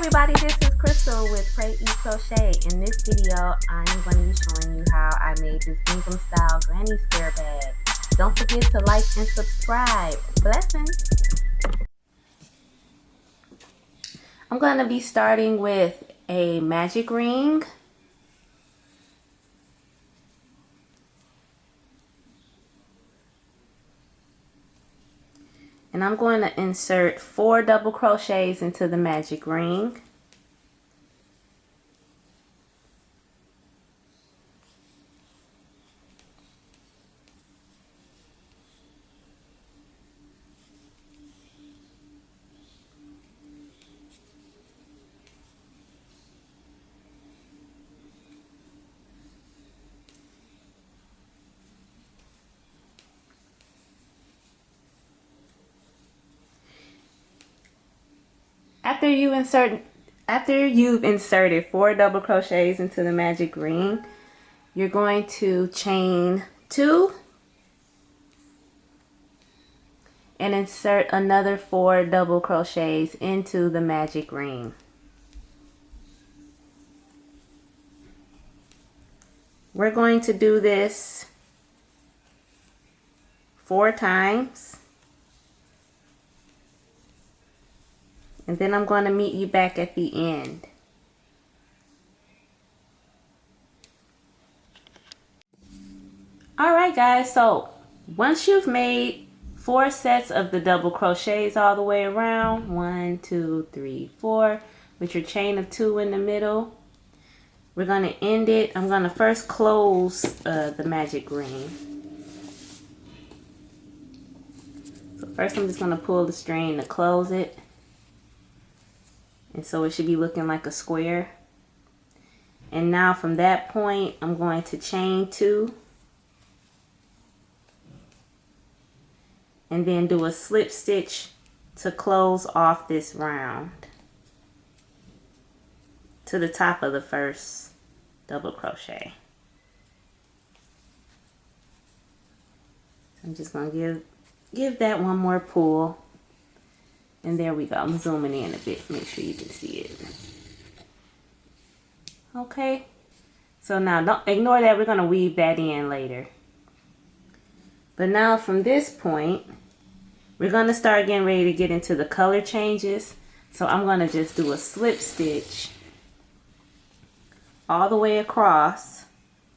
everybody, this is Crystal with Pray Eat Crochet. In this video, I'm going to be showing you how I made this Gingham-Style granny square bag. Don't forget to like and subscribe. Blessings! I'm going to be starting with a magic ring. And I'm going to insert 4 double crochets into the magic ring. After you've inserted 4 double crochets into the magic ring, you're going to chain 2 and insert another 4 double crochets into the magic ring. We're going to do this 4 times. And then I'm going to meet you back at the end. Alright guys, so once you've made 4 sets of the double crochets all the way around, 1, 2, 3, 4, with your chain of 2 in the middle, we're going to end it. I'm going to first close the magic ring. So first I'm just going to pull the string to close it. And so it should be looking like a square. And now from that point, I'm going to chain 2. And then do a slip stitch to close off this round to the top of the first double crochet. So I'm just going to give that one more pull. And there we go. I'm zooming in a bit. Make sure you can see it. Okay. So now don't ignore that. We're going to weave that in later. But now from this point, we're going to start getting ready to get into the color changes. So I'm going to just do a slip stitch all the way across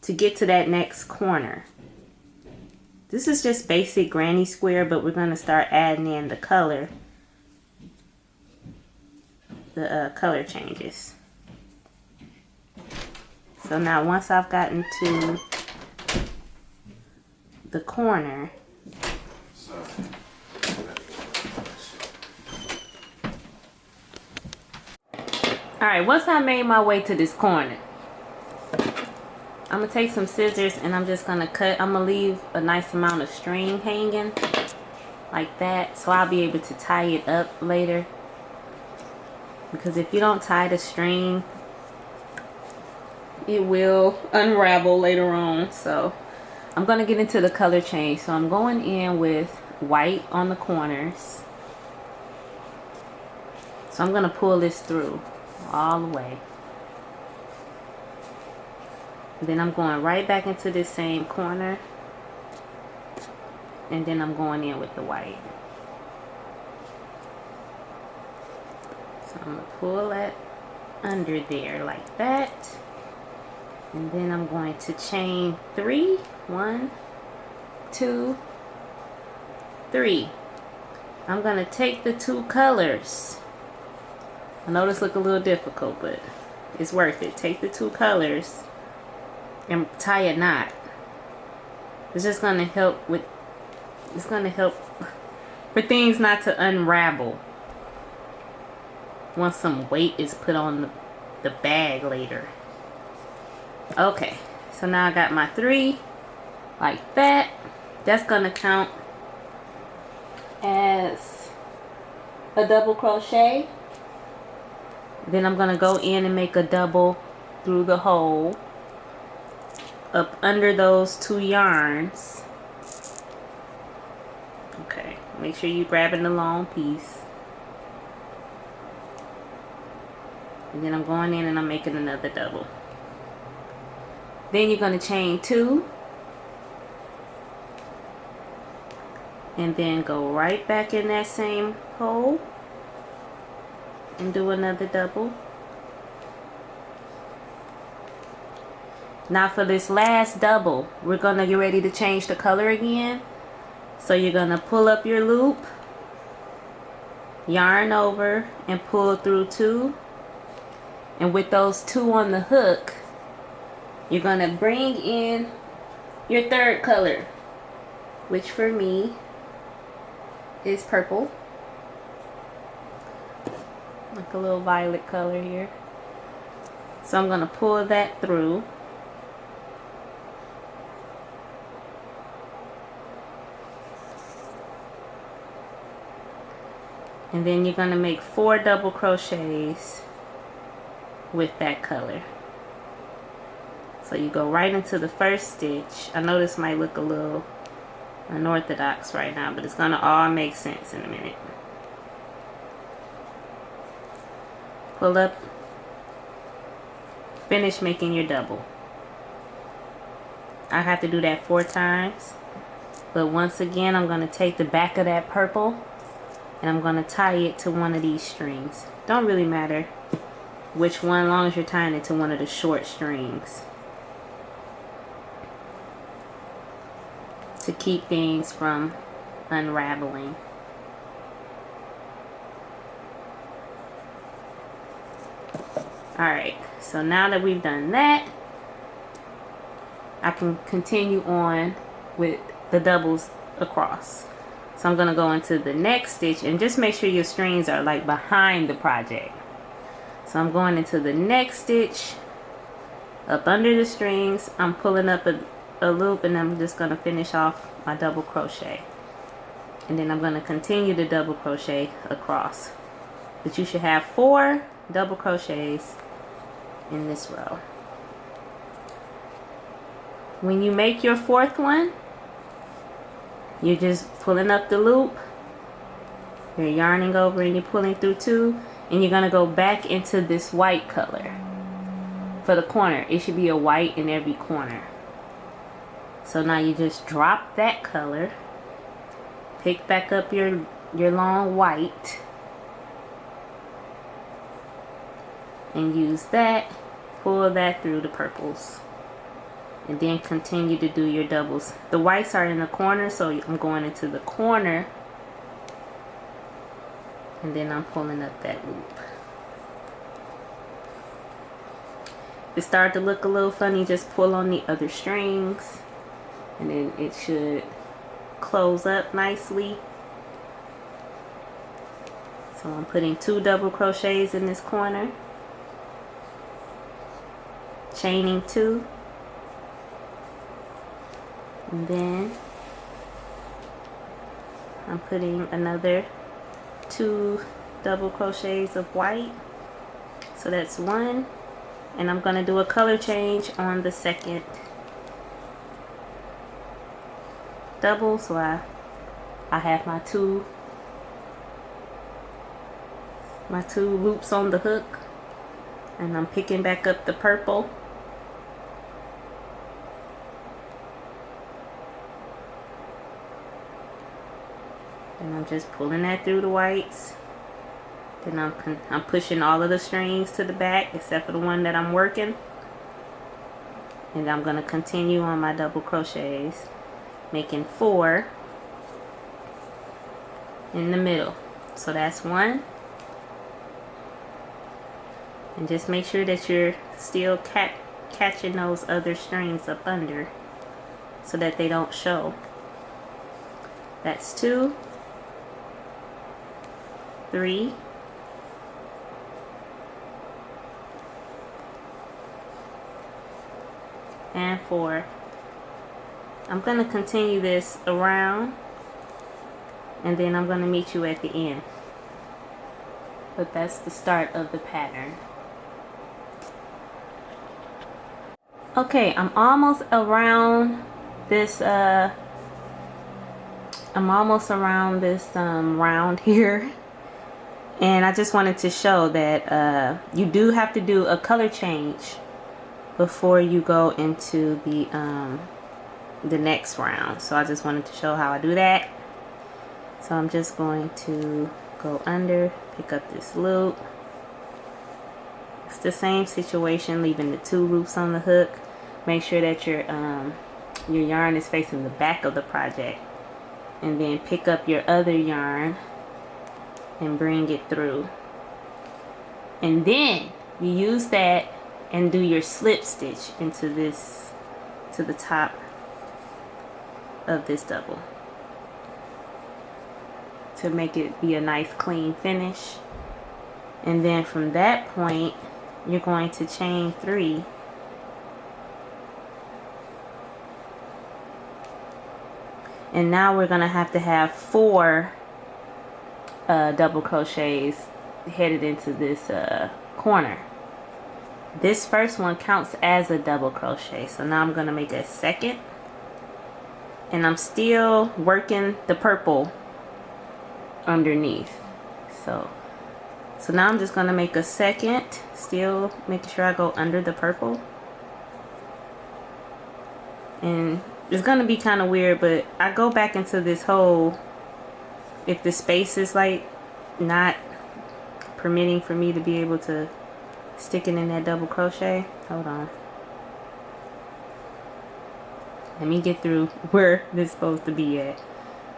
to get to that next corner. This is just basic granny square, but we're going to start adding in the color. The color changes. So now once I've gotten to the corner, alright, once I made my way to this corner, I'm gonna take some scissors and I'm just gonna cut. I'm gonna leave a nice amount of string hanging like that, so I'll be able to tie it up later. Because if you don't tie the string, it will unravel later on. So I'm going to get into the color change. So I'm going in with white on the corners. So I'm going to pull this through all the way. And then I'm going right back into this same corner. And then I'm going in with the white. So I'm going to pull that under there like that. And then I'm going to chain 3. 1, 2, 3. I'm going to take the 2 colors. I know this look a little difficult, but it's worth it. Take the 2 colors and tie a knot. It's just going to help with, it's going to help for things not to unravel once some weight is put on the bag later. Okay, so now I got my 3 like that. That's gonna count as a double crochet. Then I'm gonna go in and make a double through the hole up under those 2 yarns. Okay, make sure you're grabbing the long piece. and then I'm going in and I'm making another double. Then you're going to chain 2 and then go right back in that same hole and do another double. Now for this last double, we're going to get ready to change the color again. So you're going to pull up your loop, yarn over, and pull through 2. And with those 2 on the hook, you're going to bring in your third color, which for me is purple. Like a little violet color here. So I'm going to pull that through. And then you're going to make 4 double crochets with that color. So you go right into the first stitch. I know this might look a little unorthodox right now, but it's going to all make sense in a minute. Pull up, finish making your double. I have to do that 4 times, but once again I'm going to take the back of that purple and I'm going to tie it to one of these strings. Don't really matter which one, as long as you're tying it to one of the short strings, to keep things from unraveling. Alright, so now that we've done that, I can continue on with the doubles across. So I'm going to go into the next stitch, and just make sure your strings are like behind the project. So I'm going into the next stitch, up under the strings, I'm pulling up a loop, and I'm just going to finish off my double crochet. And then I'm going to continue to double crochet across. But you should have 4 double crochets in this row. When you make your 4th one, you're just pulling up the loop, you're yarning over, and you're pulling through 2, and you're going to go back into this white color for the corner. It should be a white in every corner. So now you just drop that color, pick back up your long white, and use that, pull that through the purples, and then continue to do your doubles. The whites are in the corner, so I'm going into the corner, and then I'm pulling up that loop. If it starts to look a little funny, just pull on the other strings, and then it should close up nicely. So I'm putting 2 double crochets in this corner, chaining 2, and then I'm putting another 2 double crochets of white. So that's 1, and I'm going to do a color change on the second double. So I have my two loops on the hook, and I'm picking back up the purple, and I'm just pulling that through the whites. Then I'm pushing all of the strings to the back except for the one that I'm working, and I'm going to continue on my double crochets, making 4 in the middle. So that's 1, and just make sure that you're still catching those other strings up under so that they don't show. That's 2, 3, and 4. I'm going to continue this around, and then I'm going to meet you at the end. But that's the start of the pattern. Okay, I'm almost around this round here, And I just wanted to show that you do have to do a color change before you go into the next round. So I just wanted to show how I do that. So I'm just going to go under, pick up this loop. It's the same situation, leaving the 2 loops on the hook. Make sure that your yarn is facing the back of the project, and then pick up your other yarn and bring it through, and then you use that and do your slip stitch into this, to the top of this double, to make it be a nice clean finish. And then from that point you're going to chain 3 and now we're gonna have to have 4 double crochets headed into this corner. This first one counts as a double crochet, so now I'm gonna make a second, and I'm still working the purple underneath. So now I'm just gonna make a second, still making sure I go under the purple. And it's gonna be kind of weird, but I go back into this hole if the space is like not permitting for me to be able to stick it in that double crochet. Hold on, let me get through where this is supposed to be at.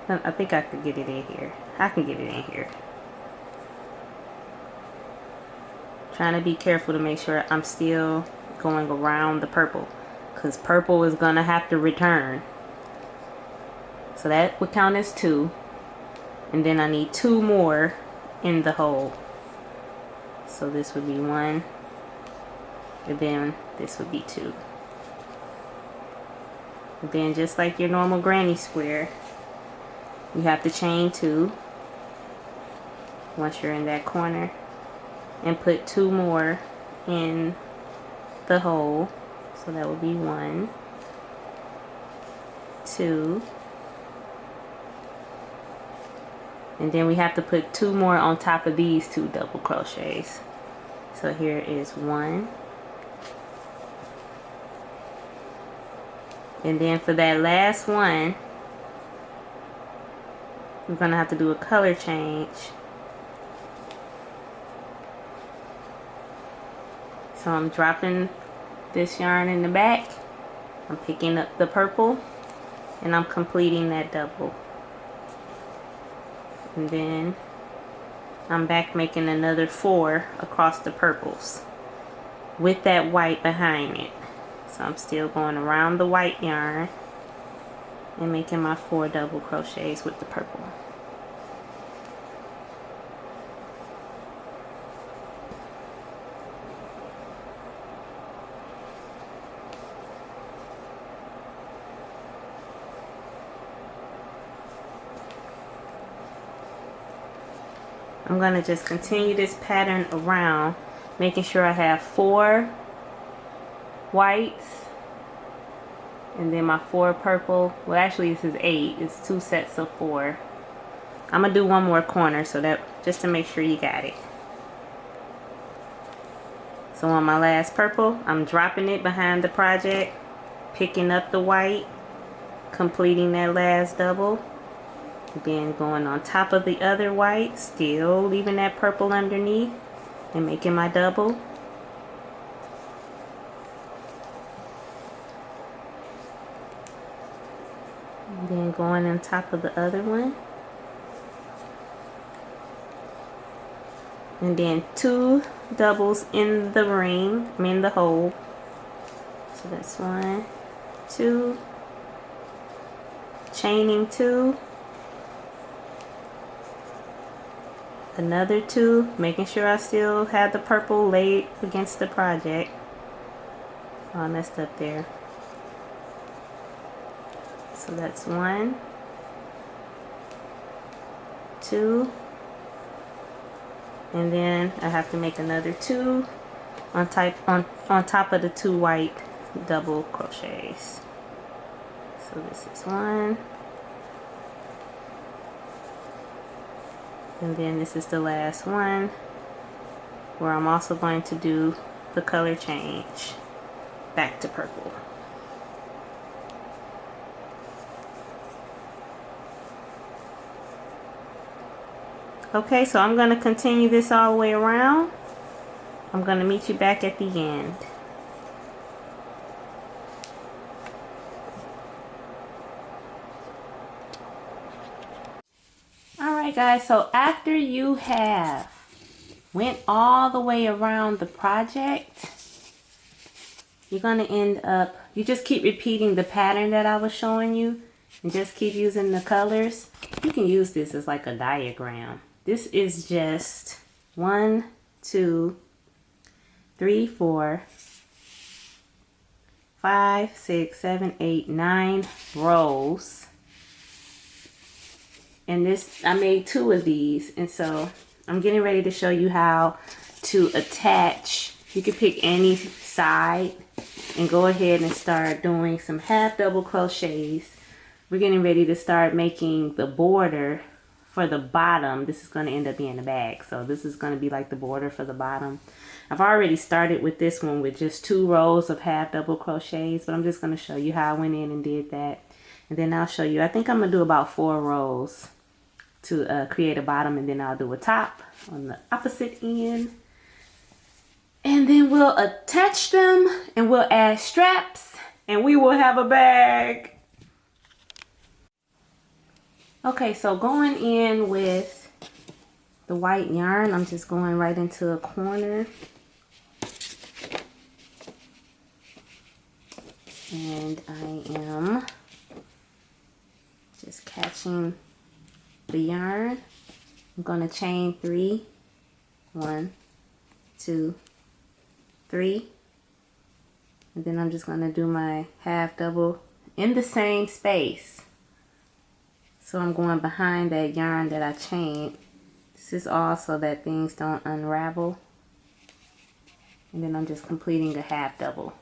I think I could get it in here. I can get it in here. Trying to be careful to make sure I'm still going around the purple, because purple is gonna have to return. So that would count as 2, and then I need 2 more in the hole. So this would be 1, and then this would be 2. And then just like your normal granny square, you have to chain 2 once you're in that corner, and put 2 more in the hole. So that would be 1, 2, and then we have to put 2 more on top of these 2 double crochets. So here is 1, and then for that last one we're gonna have to do a color change. So I'm dropping this yarn in the back, I'm picking up the purple, and I'm completing that double. And then I'm back making another 4 across the purples with that white behind it. So I'm still going around the white yarn and making my 4 double crochets with the purple. I'm going to just continue this pattern around, making sure I have 4 whites and then my 4 purple. Well, actually this is 8. It's 2 sets of 4. I'm going to do 1 more corner, so that just to make sure you got it. So on my last purple, I'm dropping it behind the project, picking up the white, completing that last double. Then going on top of the other white, still leaving that purple underneath, and making my double. And then going on top of the other one. And then 2 doubles in the ring, I mean the hole. So that's 1, 2, chaining 2. Another 2, making sure I still have the purple laid against the project. Oh, I messed up there. So that's 1, 2, and then I have to make another 2 on top of the 2 white double crochets. So this is 1, And then this is the last one where I'm also going to do the color change back to purple. Okay, so I'm going to continue this all the way around. I'm going to meet you back at the end. Alright guys, so after you have went all the way around the project, you're going to end up, you just keep repeating the pattern that I was showing you and just keep using the colors. You can use this as like a diagram. This is just 1, 2, 3, 4, 5, 6, 7, 8, 9 rows. And this, I made 2 of these, and so I'm getting ready to show you how to attach. You can pick any side and go ahead and start doing some half double crochets. We're getting ready to start making the border for the bottom. This is going to end up being the bag, so this is going to be like the border for the bottom. I've already started with this one with just 2 rows of half double crochets, but I'm just going to show you how I went in and did that. And then I'll show you, I think I'm going to do about 4 rows to create a bottom, and then I'll do a top on the opposite end. And then we'll attach them and we'll add straps and we will have a bag. Okay, so going in with the white yarn, I'm just going right into a corner. And I am just catching the yarn. I'm going to chain 3, 1, 2, 3, and then I'm just going to do my half double in the same space. So I'm going behind that yarn that I chained. This is all so that things don't unravel. And then I'm just completing a half double.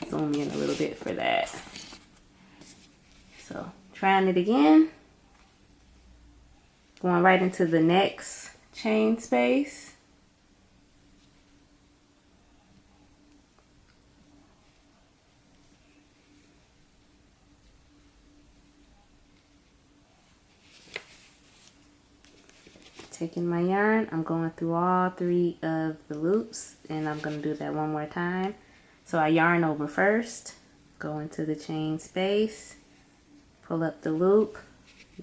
Zoom in a little bit for that. So trying it again. Going right into the next chain space. Taking my yarn, I'm going through all 3 of the loops, and I'm going to do that one more time. So I yarn over first, go into the chain space, pull up the loop,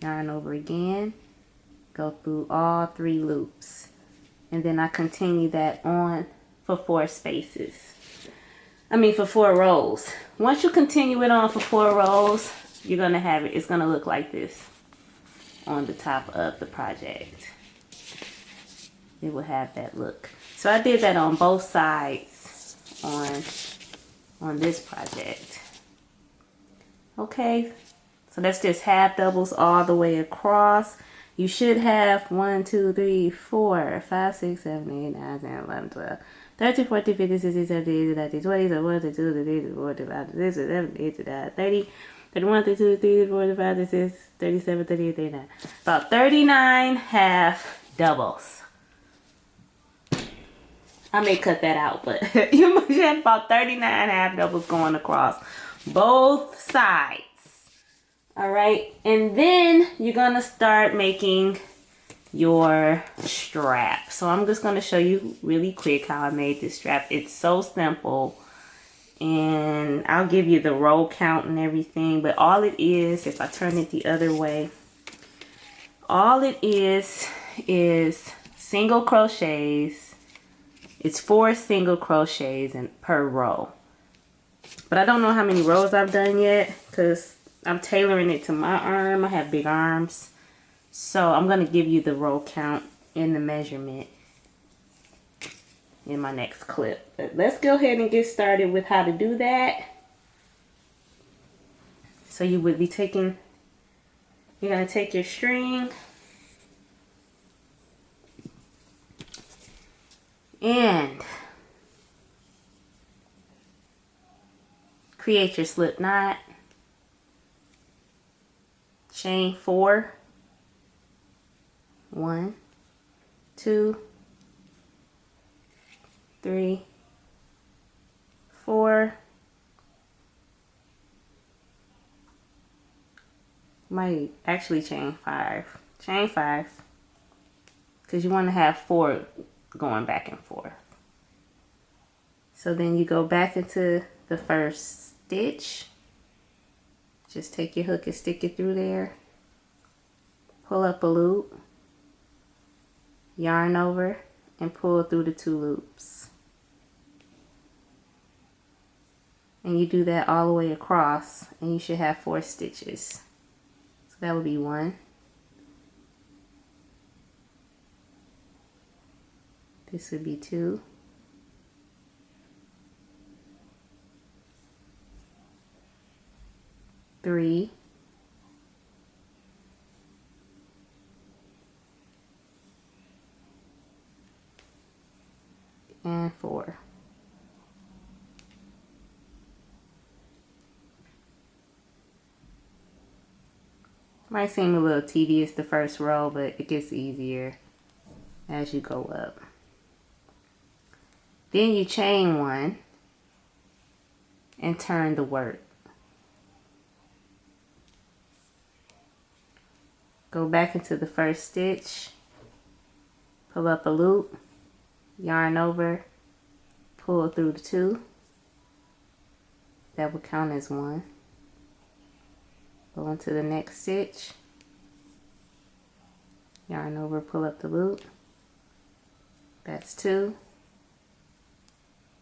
yarn over again, go through all 3 loops, and then I continue that on for 4 spaces. For 4 rows. Once you continue it on for 4 rows, you're going to have it, it's going to look like this on the top of the project. It will have that look. So I did that on both sides on this project. Okay, so that's just half doubles all the way across. You should have 1, 2, 3, 4, 5, 6, 7, 8, 9, 10, 11, 12, 13, 14, 15, 16, 17, 18, 19, 20, 21, 22, 23, 24, 25, 26, 27, 28, 29, 30, 31, 32, 33, 34, 35, 36, 37, 38, 39. About 39 half doubles. I may cut that out, but you must have about 39 half doubles going across both sides. All right, and then you're gonna start making your strap. So I'm just gonna show you really quick how I made this strap. It's so simple, and I'll give you the row count and everything, but all it is, if I turn it the other way, all it is single crochets. It's 4 single crochets per row. But I don't know how many rows I've done yet because I'm tailoring it to my arm. I have big arms. So I'm going to give you the row count and the measurement in my next clip. But let's go ahead and get started with how to do that. So you would be taking, you're going to take your string and create your slip knot, chain 4, 1, 2, 3, 4. Might actually chain 5. Chain 5. Because you want to have 4 going back and forth. So then you go back into the first stitch. Just take your hook and stick it through there. Pull up a loop. Yarn over and pull through the 2 loops. And you do that all the way across and you should have 4 stitches. So that would be 1. This would be 2. 3. And 4. Might seem a little tedious the first row, but it gets easier as you go up. Then you chain 1 and turn the work. Go back into the first stitch, pull up a loop, yarn over, pull through the 2. That will count as 1. Go into the next stitch, yarn over, pull up the loop. That's 2.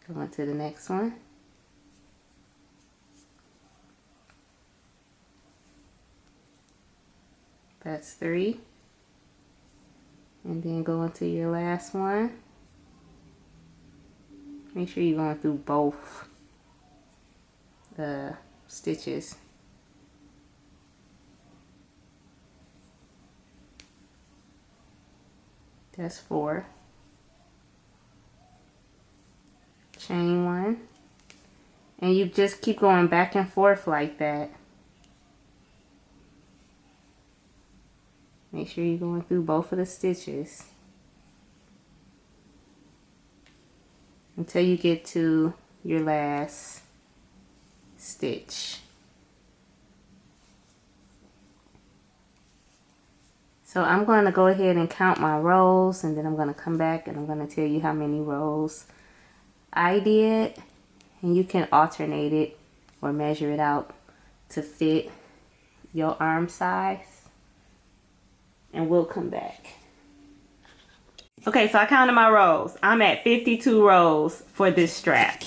Go into the next one. That's 3. And then go into your last one. Make sure you're going through both the stitches. That's 4. Chain 1. And you just keep going back and forth like that. Make sure you're going through both of the stitches until you get to your last stitch. So I'm going to go ahead and count my rows, and then I'm going to come back and I'm going to tell you how many rows I did, and you can alternate it or measure it out to fit your arm size. And we'll come back. Okay, so I counted my rows. I'm at 52 rows for this strap.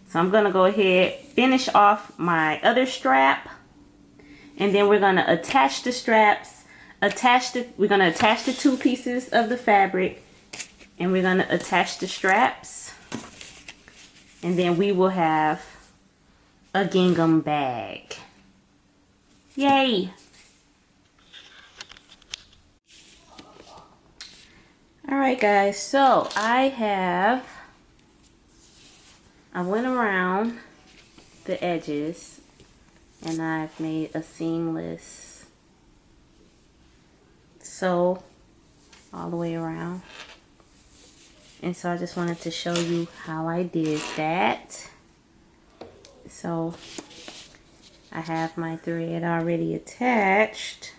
So I'm gonna go ahead, finish off my other strap, and then we're gonna attach the straps, we're gonna attach the 2 pieces of the fabric, and we're gonna attach the straps, and then we will have a gingham bag. Yay! Alright guys, so I went around the edges and I've made a seamless sew all the way around. And so I just wanted to show you how I did that. So I have my thread already attached.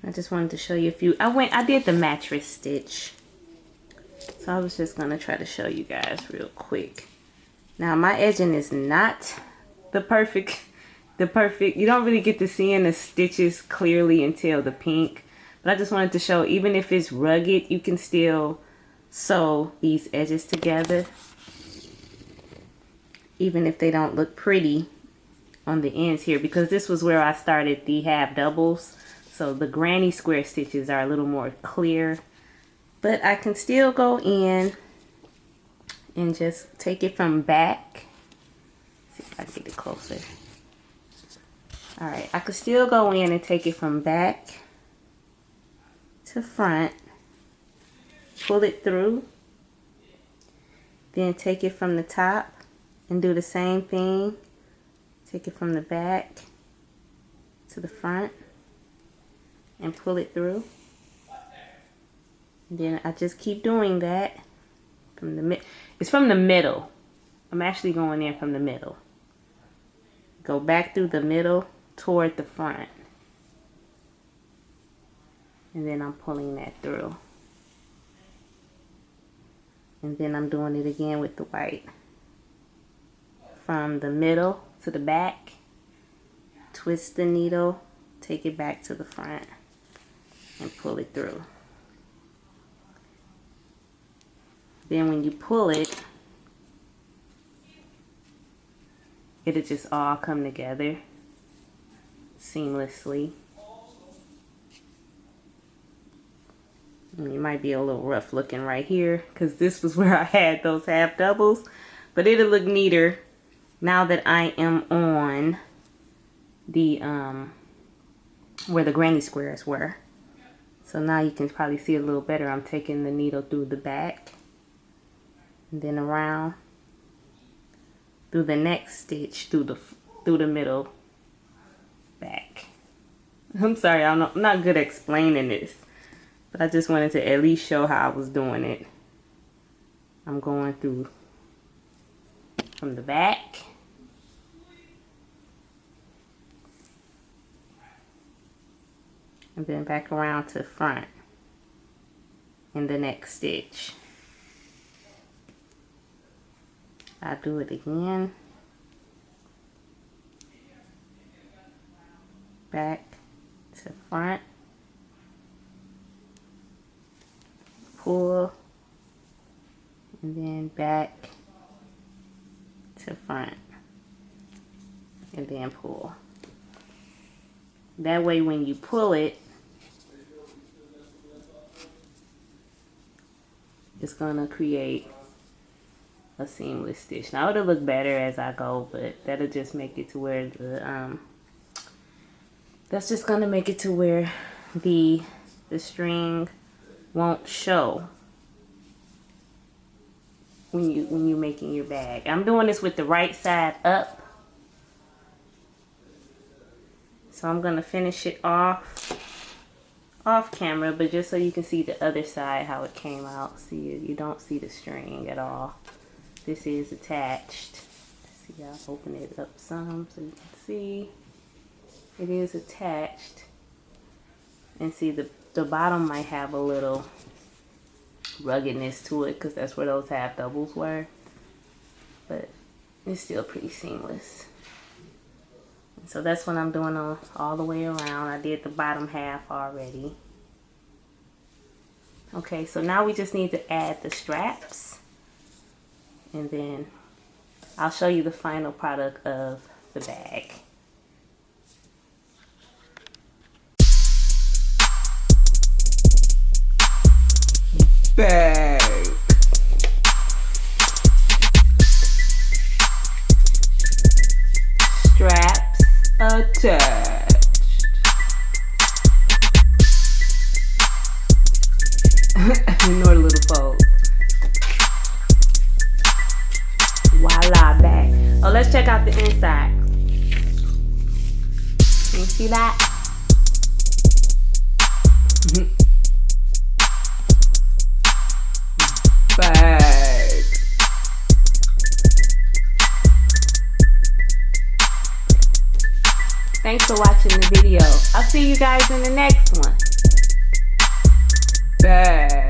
I just wanted to show you a few. I did the mattress stitch. So I was just going to try to show you guys real quick. Now my edging is not the perfect, you don't really get to seeing the stitches clearly until the pink. But I just wanted to show, even if it's rugged, you can still sew these edges together. Even if they don't look pretty on the ends here, because this was where I started the half doubles. So the granny square stitches are a little more clear, but I can still go in and just take it from back. Let's see if I can get it closer. All right, I could still go in and take it from back to front, pull it through, then take it from the top and do the same thing. Take it from the back to the front. and pull it through. And then I just keep doing that from the mid. It's from the middle. I'm actually going in from the middle. Go back through the middle toward the front. And then I'm pulling that through. And then I'm doing it again with the white. From the middle to the back, twist the needle, take it back to the front, and pull it through. Then when you pull it, it'll just all come together seamlessly. And it might be a little rough looking right here because this was where I had those half doubles, but it'll look neater now that I am on the where the granny squares were. So now you can probably see a little better. I'm taking the needle through the back and then around through the next stitch through the middle back. I'm sorry, I'm not good at explaining this, but I just wanted to at least show how I was doing it. I'm going through from the back, and then back around to the front in the next stitch. I'll do it again. Back to front. Pull. And then back to front. And then pull. That way when you pull it, it's gonna create a seamless stitch. Now it'll look better as I go, but that'll just make it to where the that's just gonna make it to where the string won't show when you're making your bag. I'm doing this with the right side up, so I'm gonna finish it off camera, but just so you can see the other side how it came out. See, you don't see the string at all. This is attached. See, I'll open it up some so you can see it is attached. And see, the bottom might have a little ruggedness to it because that's where those half doubles were, but it's still pretty seamless. And so that's what I'm doing all the way around. I did the bottom half already. Okay, so now we just need to add the straps, and then I'll show you the final product of the bag. Bag. Straps Attached. Ignore the little folds. Voila, bag. Oh, let's check out the inside. Can you see that? Bag. Thanks for watching the video. I'll see you guys in the next one. Bag.